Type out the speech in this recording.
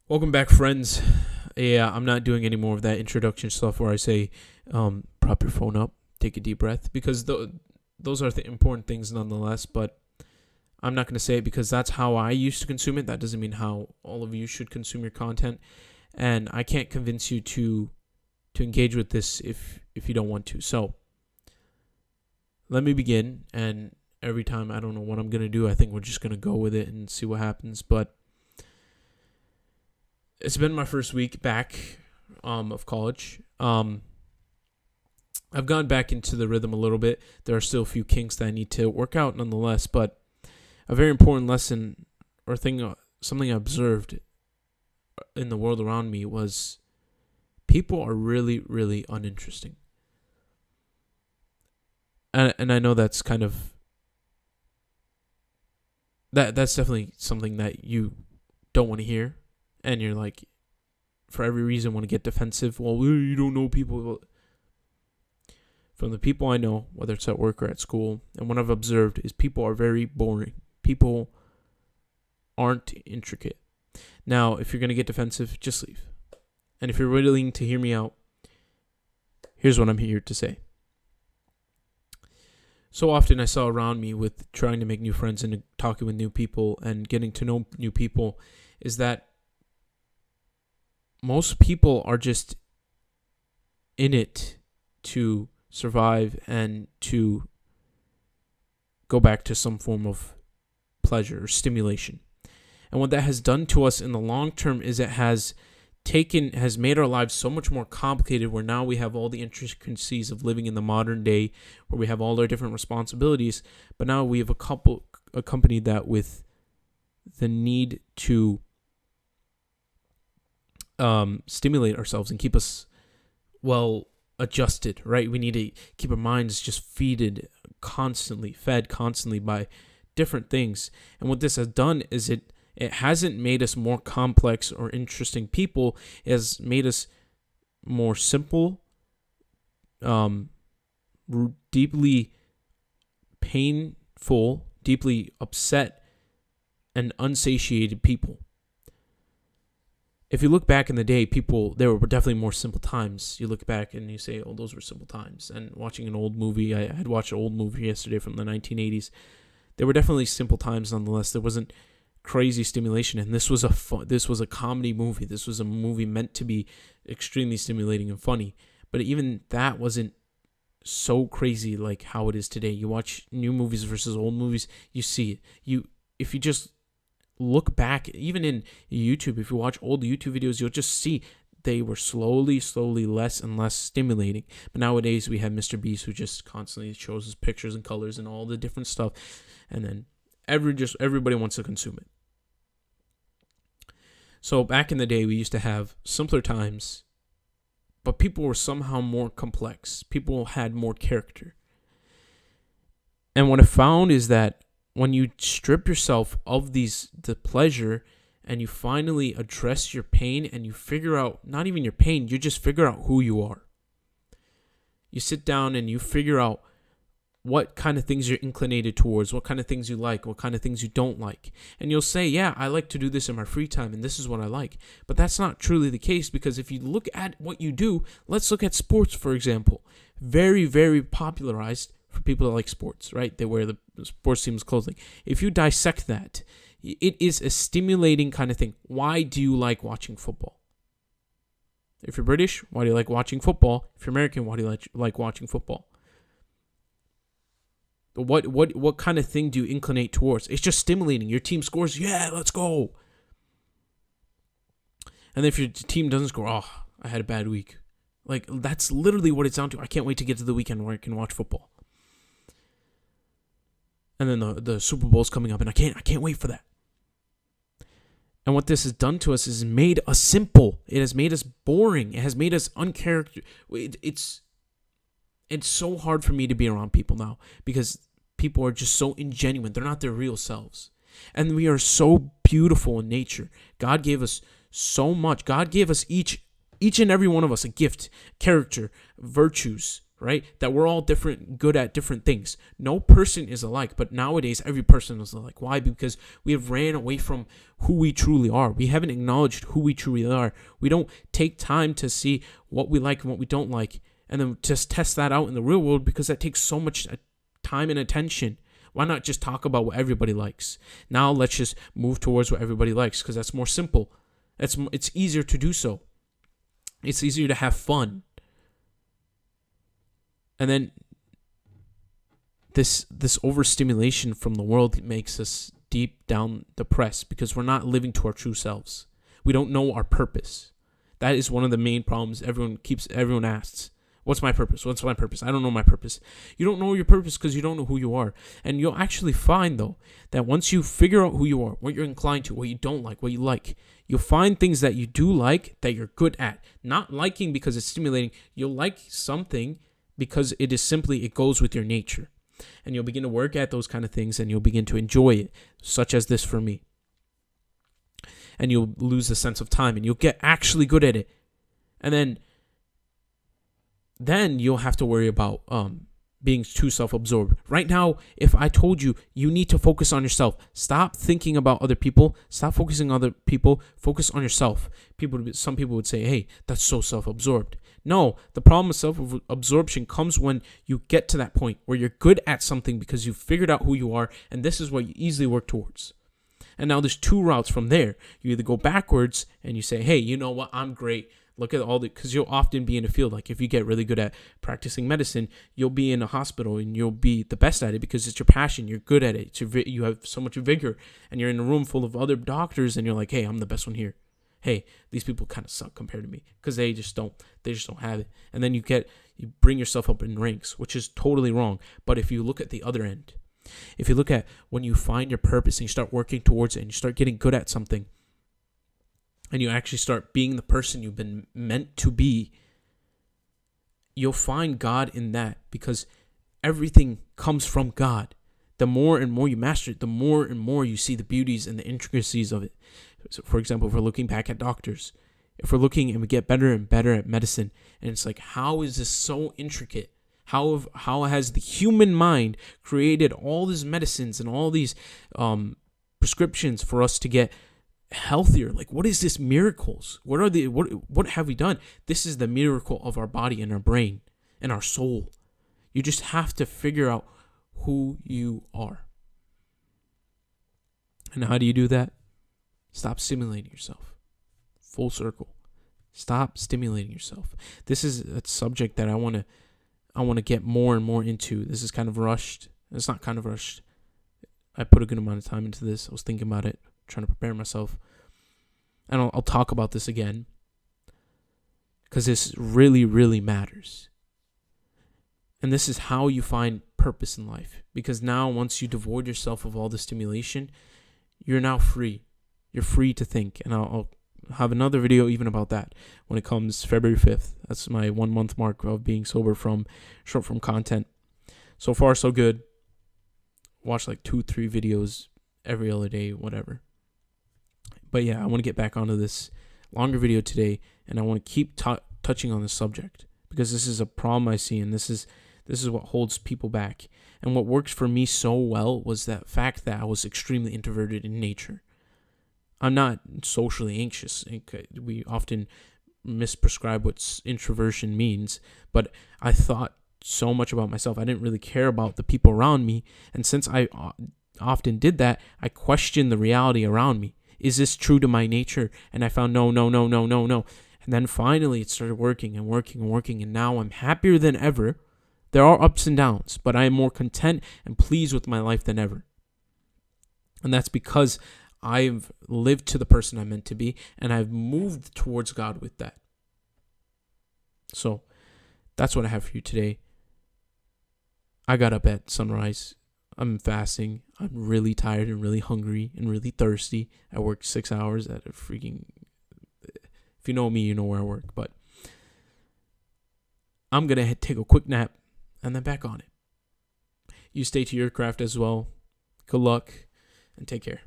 Welcome back, friends. Yeah, I'm not doing any more of that introduction stuff where I say, prop your phone up, take a deep breath, because those are the important things nonetheless. But I'm not going to say it because that's how I used to consume it. That doesn't mean how all of you should consume your content, and I can't convince you to engage with this if you don't want to. So let me begin. And every time I don't know what I'm going to do, I think we're just going to go with it and see what happens. But it's been my first week back of college. I've gone back into the rhythm a little bit. There are still a few kinks that I need to work out nonetheless, but a very important lesson or thing, something I observed in the world around me was people are really, really uninteresting. And I know that's kind of, that's definitely something that you don't want to hear. And you're like, for every reason, want to get defensive. Well, you don't know people. From the people I know, whether it's at work or at school, and what I've observed is people are very boring. People aren't intricate. Now, if you're going to get defensive, just leave. And if you're willing to hear me out, here's what I'm here to say. So often I saw around me with trying to make new friends and talking with new people and getting to know new people is that most people are just in it to survive and to go back to some form of pleasure or stimulation. And what that has done to us in the long term is it has made our lives so much more complicated, where now we have all the intricacies of living in the modern day, where we have all our different responsibilities, but now we have accompanied that with the need to stimulate ourselves and keep us well adjusted, right? We need to keep our minds just fed constantly by different things. And what this has done is it hasn't made us more complex or interesting people. It has made us more simple, deeply painful, deeply upset, and unsatiated people. If you look back in the day, there were definitely more simple times. You look back and you say, oh, those were simple times. And watching an old movie, I had watched an old movie yesterday from the 1980s. There were definitely simple times nonetheless. There wasn't crazy stimulation. And this was a comedy movie. This was a movie meant to be extremely stimulating and funny. But even that wasn't so crazy like how it is today. You watch new movies versus old movies, you see it. If you just look back, even in YouTube, if you watch old YouTube videos, you'll just see they were slowly less and less stimulating. But nowadays we have Mr. Beast, who just constantly shows us pictures and colors and all the different stuff, and then everybody wants to consume it. So back in the day, we used to have simpler times, but people were somehow more complex. People had more character. And what I found is that when you strip yourself of the pleasure and you finally address your pain and you figure out, not even your pain, you just figure out who you are. You sit down and you figure out what kind of things you're inclinated towards, what kind of things you like, what kind of things you don't like. And you'll say, yeah, I like to do this in my free time and this is what I like. But that's not truly the case, because if you look at what you do, let's look at sports, for example. Very, very popularized for people that like sports, right? They wear the sports team's clothing. If you dissect that, it is a stimulating kind of thing. Why do you like watching football? If you're British, why do you like watching football? If you're American, why do you like watching football? What kind of thing do you inclinate towards? It's just stimulating. Your team scores, yeah, let's go. And if your team doesn't score, oh, I had a bad week. Like, that's literally what it's down to. I can't wait to get to the weekend where I can watch football. And then the Super Bowl's coming up, and I can't wait for that. And what this has done to us is made us simple. It has made us boring. It has made us uncharacteristic. It's so hard for me to be around people now, because people are just so ingenuine. They're not their real selves. And we are so beautiful in nature. God gave us so much. God gave us each and every one of us a gift, character, virtues, right? That we're all good at different things. No person is alike, but nowadays every person is alike. Why? Because we have ran away from who we truly are. We haven't acknowledged who we truly are. We don't take time to see what we like and what we don't like, and then just test that out in the real world, because that takes so much time and attention. Why not just talk about what everybody likes? Now let's just move towards what everybody likes, because that's more simple. It's easier to do so. It's easier to have fun. And then this overstimulation from the world makes us deep down depressed, because we're not living to our true selves. We don't know our purpose. That is one of the main problems everyone asks. What's my purpose? What's my purpose? I don't know my purpose. You don't know your purpose because you don't know who you are. And you'll actually find, though, that once you figure out who you are, what you're inclined to, what you don't like, what you like, you'll find things that you do like that you're good at. Not liking because it's stimulating. You'll like something because it goes with your nature. And you'll begin to work at those kind of things, and you'll begin to enjoy it, such as this for me. And you'll lose the sense of time, and you'll get actually good at it. And then you'll have to worry about being too self-absorbed. Right now, if I told you need to focus on yourself, stop thinking about other people, stop focusing on other people, focus on yourself. Some people would say, hey, that's so self-absorbed. No, the problem with self-absorption comes when you get to that point where you're good at something because you've figured out who you are, and this is what you easily work towards. And now there's two routes from there. You either go backwards and you say, hey, you know what, I'm great. Look at because you'll often be in a field. Like if you get really good at practicing medicine, you'll be in a hospital and you'll be the best at it because it's your passion. You're good at it. You have so much vigor, and you're in a room full of other doctors and you're like, hey, I'm the best one here. Hey, these people kind of suck compared to me because they just don't have it. And then you bring yourself up in ranks, which is totally wrong. But if you look at the other end, if you look at when you find your purpose and you start working towards it and you start getting good at something, and you actually start being the person you've been meant to be, you'll find God in that, because everything comes from God. The more and more you master it, the more and more you see the beauties and the intricacies of it. So for example, if we're looking back at doctors, if we're looking and we get better and better at medicine, and it's like, how is this so intricate? How has the human mind created all these medicines and all these prescriptions for us to get healthier? Like, what is this miracles? What have we done? This is the miracle of our body and our brain and our soul. You just have to figure out who you are. And how do you do that? Stop stimulating yourself. Full circle. Stop stimulating yourself. This is a subject that I want to get more and more into. This is kind of rushed. It's not kind of rushed. I put a good amount of time into this. I was thinking about it, trying to prepare myself. And I'll talk about this again, because this really, really matters. And this is how you find purpose in life. Because now, once you devoid yourself of all the stimulation, you're now free. You're free to think. And I'll have another video even about that when it comes February 5th. That's my 1 month mark of being sober from short form content. So far, so good. Watch like 2-3 videos every other day, whatever. But yeah, I want to get back onto this longer video today, and I want to keep touching on this subject, because this is a problem I see, and this is what holds people back. And what worked for me so well was that fact that I was extremely introverted in nature. I'm not socially anxious. We often misprescribe what introversion means, but I thought so much about myself. I didn't really care about the people around me, and since I often did that, I questioned the reality around me. Is this true to my nature? And I found no. And then finally it started working, and now I'm happier than ever. There are ups and downs, but I am more content and pleased with my life than ever. And that's because I've lived to the person I'm meant to be, and I've moved towards God with that. So that's what I have for you today. I got up at sunrise. I'm fasting. I'm really tired and really hungry and really thirsty. I worked 6 hours at a freaking... If you know me, you know where I work. But I'm going to take a quick nap and then back on it. You stay to your craft as well. Good luck and take care.